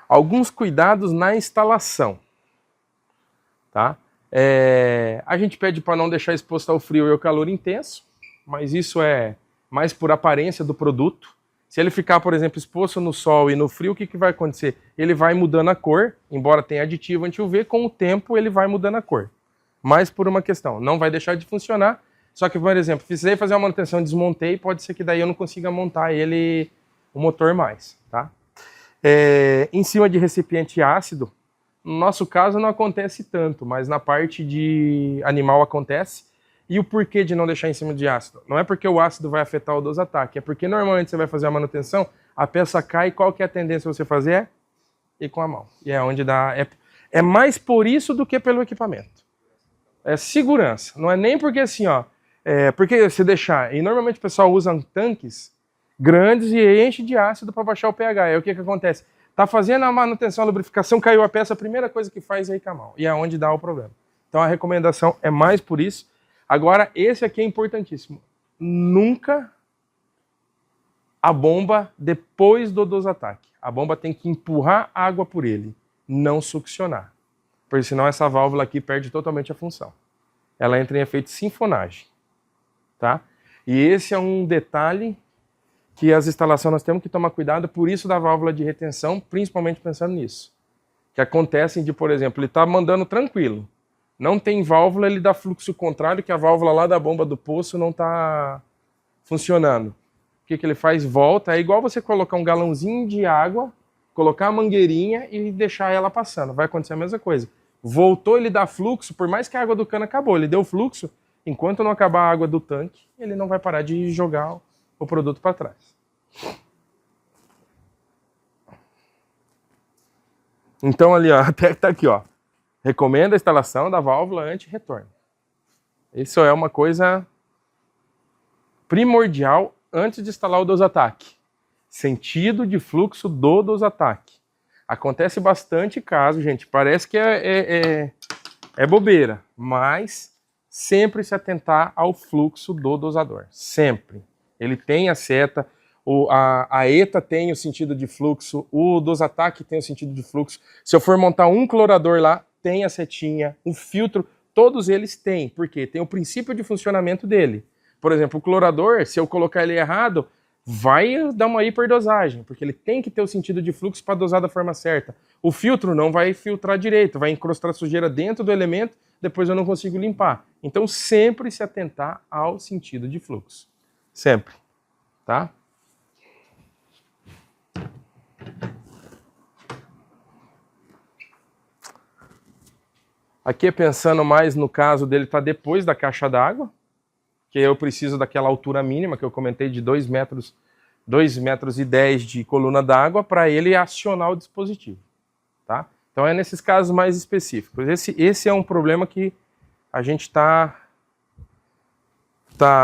Alguns cuidados na instalação, tá? A gente pede para não deixar exposto ao frio e ao calor intenso, mas isso é mais por aparência do produto. Se ele ficar, por exemplo, exposto no sol e no frio, o que vai acontecer? Ele vai mudando a cor, embora tenha aditivo anti-UV, com o tempo ele vai mudando a cor. Mas por uma questão, não vai deixar de funcionar, só que, por exemplo, precisei fazer uma manutenção, desmontei, pode ser que daí eu não consiga montar ele, o motor mais, tá? Em cima de recipiente ácido, no nosso caso não acontece tanto, mas na parte de animal acontece. E o porquê de não deixar em cima de ácido? Não é porque o ácido vai afetar o dosataque, é porque normalmente você vai fazer a manutenção, a peça cai e qual que é a tendência você fazer? Ir com a mão. E é onde dá... É mais por isso do que pelo equipamento. É segurança. Não é nem porque assim, ó... porque se deixar... E normalmente o pessoal usa tanques grandes e enche de ácido para baixar o pH. Aí o que acontece? Tá fazendo a manutenção, a lubrificação, caiu a peça, a primeira coisa que faz é ir com a mão. E é onde dá o problema. Então a recomendação é mais por isso. Agora, esse aqui é importantíssimo. Nunca a bomba depois do dosataque. A bomba tem que empurrar água por ele, não succionar. Porque senão essa válvula aqui perde totalmente a função. Ela entra em efeito sinfonagem. Tá? E esse é um detalhe que as instalações nós temos que tomar cuidado, por isso da válvula de retenção, principalmente pensando nisso. Que acontecem de, por exemplo, ele está mandando tranquilo. Não tem válvula, ele dá fluxo contrário, que a válvula lá da bomba do poço não está funcionando. O que ele faz? Volta, é igual você colocar um galãozinho de água, colocar a mangueirinha e deixar ela passando. Vai acontecer a mesma coisa. Voltou, ele dá fluxo, por mais que a água do cano acabou, ele deu fluxo, enquanto não acabar a água do tanque, ele não vai parar de jogar o produto para trás. Então ali, ó, até tá aqui, ó. Recomenda a instalação da válvula anti-retorno. Isso é uma coisa primordial antes de instalar o dosataque. Sentido de fluxo do dosataque. Acontece bastante caso, gente. Parece que é bobeira, mas sempre se atentar ao fluxo do dosador. Sempre. Ele tem a seta, a ETA tem o sentido de fluxo, o dosataque tem o sentido de fluxo. Se eu for montar um clorador lá, tem a setinha, o filtro, todos eles têm, porque tem o princípio de funcionamento dele. Por exemplo, o clorador, se eu colocar ele errado, vai dar uma hiperdosagem, porque ele tem que ter o sentido de fluxo para dosar da forma certa. O filtro não vai filtrar direito, vai encrostar sujeira dentro do elemento, depois eu não consigo limpar. Então sempre se atentar ao sentido de fluxo. Sempre. Tá? Aqui pensando mais no caso dele estar depois da caixa d'água, que eu preciso daquela altura mínima que eu comentei de 2 metros, 2,10 metros de coluna d'água para ele acionar o dispositivo. Tá? Então é nesses casos mais específicos. Esse é um problema que a gente está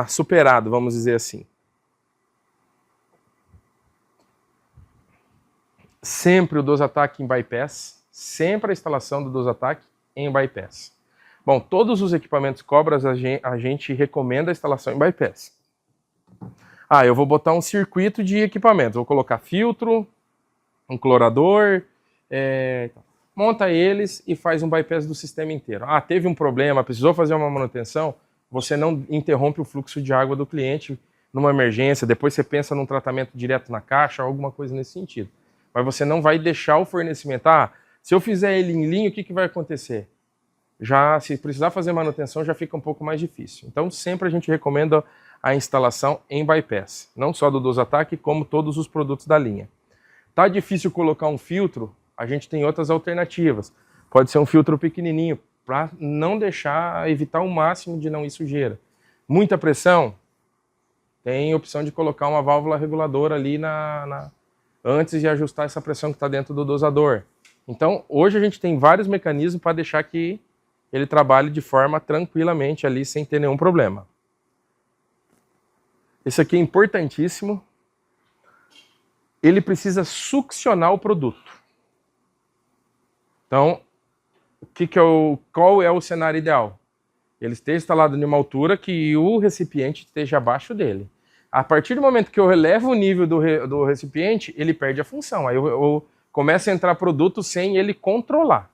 superado, vamos dizer assim. Sempre o dosataque em bypass, sempre a instalação do dosataque em bypass. Bom, todos os equipamentos Cobras a gente recomenda a instalação em bypass. Eu vou botar um circuito de equipamentos, vou colocar filtro, um clorador, monta eles e faz um bypass do sistema inteiro. Teve um problema, precisou fazer uma manutenção, você não interrompe o fluxo de água do cliente numa emergência, depois você pensa num tratamento direto na caixa, alguma coisa nesse sentido. Mas você não vai deixar o fornecimento. Se eu fizer ele em linha, o que vai acontecer? Já, se precisar fazer manutenção, já fica um pouco mais difícil. Então, sempre a gente recomenda a instalação em bypass. Não só do dosataque, como todos os produtos da linha. Tá difícil colocar um filtro? A gente tem outras alternativas. Pode ser um filtro pequenininho, para não deixar, evitar o máximo de não ir sujeira. Muita pressão? Tem a opção de colocar uma válvula reguladora ali antes de ajustar essa pressão que está dentro do dosador. Então, hoje a gente tem vários mecanismos para deixar que ele trabalhe de forma tranquilamente ali, sem ter nenhum problema. Esse aqui é importantíssimo. Ele precisa succionar o produto. Então, qual é o cenário ideal? Ele esteja instalado em uma altura que o recipiente esteja abaixo dele. A partir do momento que eu elevo o nível do recipiente, ele perde a função. Aí eu começo a entrar produto sem ele controlar,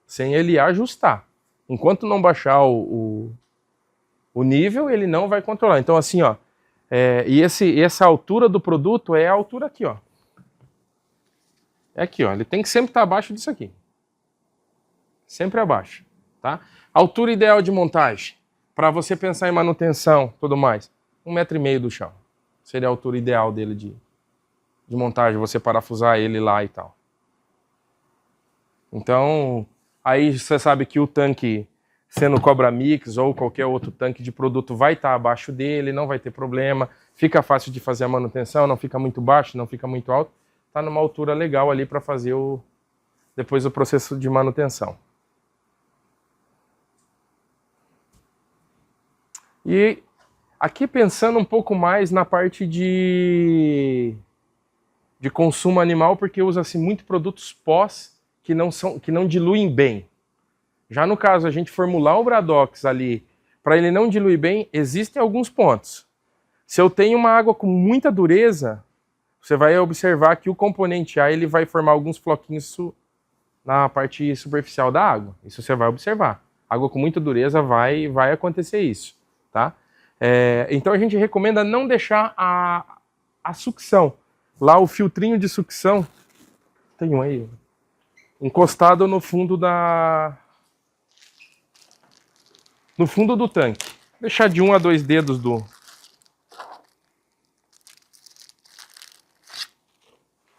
sem ele ajustar. Enquanto não baixar o nível, ele não vai controlar. Então assim, ó, essa altura do produto é a altura aqui, ó. É aqui, ó. Ele tem que sempre estar abaixo disso aqui. Sempre abaixo, tá? Altura ideal de montagem, para você pensar em manutenção, tudo mais, 1,5 m do chão. Seria a altura ideal dele de montagem, você parafusar ele lá e tal. Então, aí você sabe que o tanque, sendo Cobra Mix ou qualquer outro tanque de produto, vai estar abaixo dele, não vai ter problema. Fica fácil de fazer a manutenção, não fica muito baixo, não fica muito alto. Está numa altura legal ali para fazer depois o processo de manutenção. E aqui pensando um pouco mais na parte de consumo animal, porque usa-se muito produtos pós que não diluem bem. Já no caso, a gente formular o Bradox ali, para ele não diluir bem, existem alguns pontos. Se eu tenho uma água com muita dureza, você vai observar que o componente A ele vai formar alguns floquinhos na parte superficial da água. Isso você vai observar. Água com muita dureza vai acontecer isso, tá? Então a gente recomenda não deixar a sucção, lá o filtrinho de sucção, tem um aí, encostado no fundo do tanque. Deixar de 1 a 2 dedos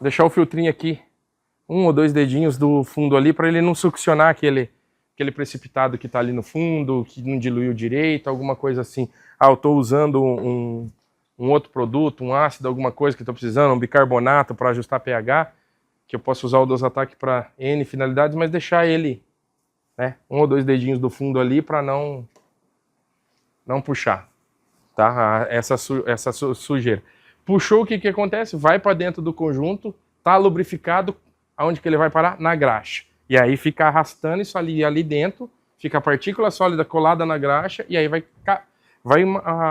deixar o filtrinho aqui, 1 ou 2 dedinhos do fundo ali, para ele não succionar aquele precipitado que está ali no fundo, que não diluiu direito, alguma coisa assim. Ah, eu estou usando um outro produto, um ácido, alguma coisa que estou precisando, um bicarbonato para ajustar pH, que eu posso usar o Dosatac para N finalidades, mas deixar ele, né, 1 ou 2 dedinhos do fundo ali para não puxar, tá? Essa sujeira. Puxou, o que acontece? Vai para dentro do conjunto, tá lubrificado, aonde que ele vai parar? Na graxa. E aí fica arrastando isso ali dentro, fica a partícula sólida colada na graxa, e aí vai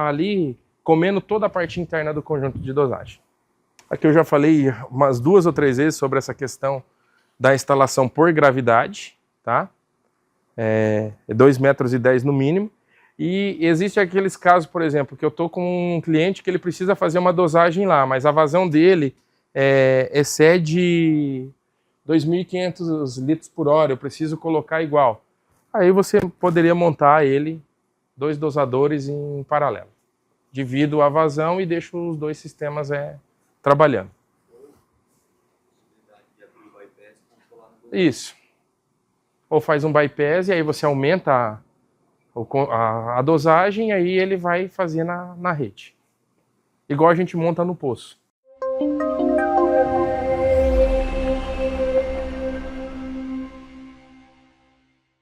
ali comendo toda a parte interna do conjunto de dosagem. Aqui eu já falei umas 2 ou 3 vezes sobre essa questão da instalação por gravidade, tá? 2,10 metros no mínimo. E existe aqueles casos, por exemplo, que eu estou com um cliente que ele precisa fazer uma dosagem lá, mas a vazão dele excede 2.500 litros por hora, eu preciso colocar igual. Aí você poderia montar ele, 2 dosadores em paralelo. Divido a vazão e deixo os 2 sistemas trabalhando. Isso. Ou faz um bypass e aí você aumenta a dosagem, aí ele vai fazer na rede. Igual a gente monta no poço.